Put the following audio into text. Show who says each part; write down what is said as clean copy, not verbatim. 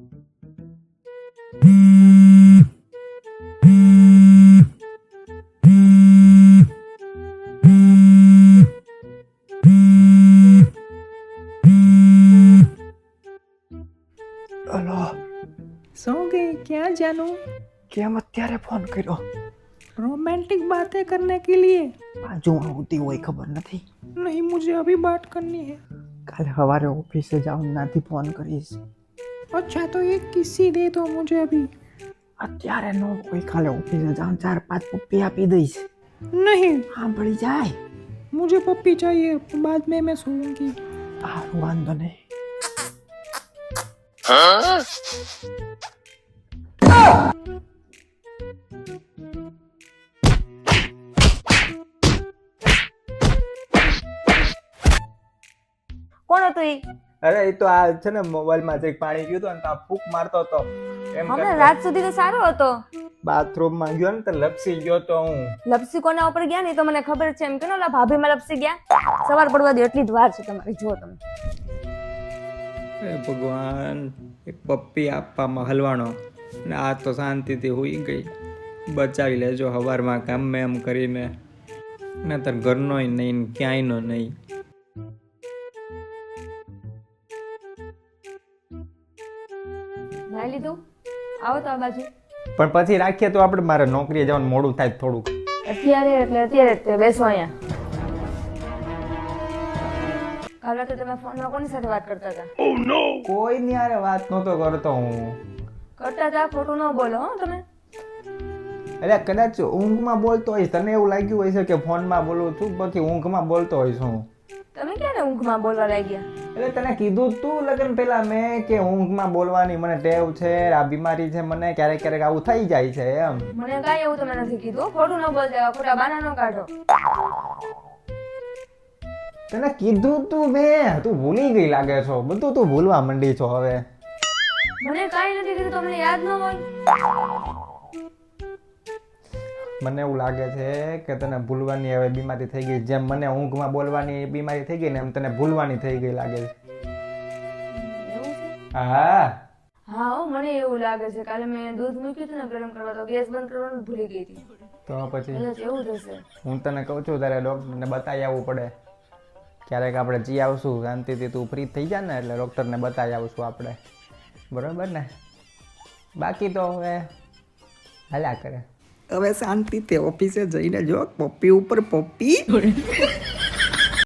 Speaker 1: Hello,
Speaker 2: सो गई क्या जानू?
Speaker 1: કેમ અત્યારે ફોન કર્યો?
Speaker 2: रोमांटिक बातें करने के लिए?
Speaker 1: બાજુ આવતી હોય ખબર નથી.
Speaker 2: नहीं, मुझे अभी बात करनी है.
Speaker 1: કાલે સવારે ઓફિસે જાઉં નાથી ફોન કરીશ.
Speaker 2: अच्छा तो एक किस्सी दे दो मुझे अभी.
Speaker 1: અત્યારે નો કોઈ, કાલે ઓફિસે જાઉં 4-5 પપ્પી આપી દઈશ.
Speaker 2: नहीं,
Speaker 1: સાંભળી જાય.
Speaker 2: मुझे पप्पी चाहिए, बाद में मैं सोऊंगी.
Speaker 1: સારું, વાંધો નહીં.
Speaker 3: કોણ હતું ઈ?
Speaker 4: અરે એ તો આ છે ને મોબાઈલમાં જરીક પાણી પીયું હતું ને તો આ ફૂંક મારતો હતો એમ
Speaker 3: હમણાં રાત સુધી તો સારો હતો.
Speaker 4: બાથરૂમમાં ગયો ને તો લપસી ગયો તો હું.
Speaker 3: લપસી કોના ઉપર ગયા ને તો મને ખબર છે. એમ કે ઓલા ભાભીમાં લપસી ગયા. સવાર પડવા દો, એટલી જ વાર છે તમારી. જુઓ તમે.
Speaker 4: હે ભગવાન, એક પપ્પી આપવામાં હલવાણો ને આ તો શાંતિથી હુઈ ગઈ. બચાવી લેજો હવારમાં કામ એમ કરીને, નતર ઘરનોય નહીં ને ક્યાંયનો નહીં.
Speaker 3: નાઈ લીધું? આવો તો આ બાજુ.
Speaker 4: પણ પછી રાખીએ તો આપણે મારે નોકરીએ જવાનું મોડું થાય થોડુંક.
Speaker 3: અત્યારે એટલે અત્યારે જ બેસો અહીંયા. કાલ રાતે તમે ફોનમાં કોની સાથે વાત કરતા હતા?
Speaker 4: કોઈની હારે વાત નહોતો કરતો હું.
Speaker 3: કરતા હતા, ખોટું ન બોલો હો તમે.
Speaker 4: એટલે કદાચ ઊંઘમાં બોલતો હોઈશ, તને એવું લાગ્યું હોય છે કે ફોનમાં બોલું છું, પછી ઊંઘમાં બોલતો હોઈશ હું.
Speaker 3: તમે ક્યારે ઊંઘમાં બોલવા લાગ્યા?
Speaker 4: એટલે તને કીધું તું લગ્ન પહેલા મેં કે ઊંઘમાં બોલવાની મને ટેવ છે, આ બીમારી છે મને, ક્યારેક ક્યારેક આવું થઈ જાય છે એમ.
Speaker 3: મને કાંઈ એવું તમે નથી કીધું. ખોટું ન બોલતા, ખોટા બાના ન કાઢો.
Speaker 4: તને કીધું તું મેં, તું ભૂલી ગઈ લાગે છો. બધું તું ભૂલવા માંડી છો હવે.
Speaker 3: મને કાંઈ નથી કીધું, તમને યાદ ન હોય.
Speaker 4: મને એવું લાગે છે કે તને ભૂલવાની હવે બીમારી થઈ ગઈ. જેમ મને ઊંઘમાં બોલવાની બીમારી થઈ ગઈ ને એમ તને ભૂલવાની થઈ ગઈ લાગે છે.
Speaker 3: એવું છે?
Speaker 4: હા
Speaker 3: હા હો, મને એવું લાગે છે. કાલે મેં દૂધ મૂક્યું હતું ને ગરમ કરવા, તો ગેસ બંધ કરવાનું ભૂલી ગઈ હતી.
Speaker 4: તો પછી
Speaker 3: કદાચ એવું જ હશે.
Speaker 4: હું તને કહું છું તારે ડૉક્ટરને બતાવી આવવું પડે. ક્યારેક આપણે જી આવશું શાંતિથી, તું ફ્રી થઈ જાય ને એટલે ડૉક્ટરને બતાવી આવશું આપણે, બરોબર ને? બાકી તો હવે હાલ્યા કરે.
Speaker 1: હવે શાંતિથી ઓફિસે જઈને જો પપ્પી ઉપર પપ્પી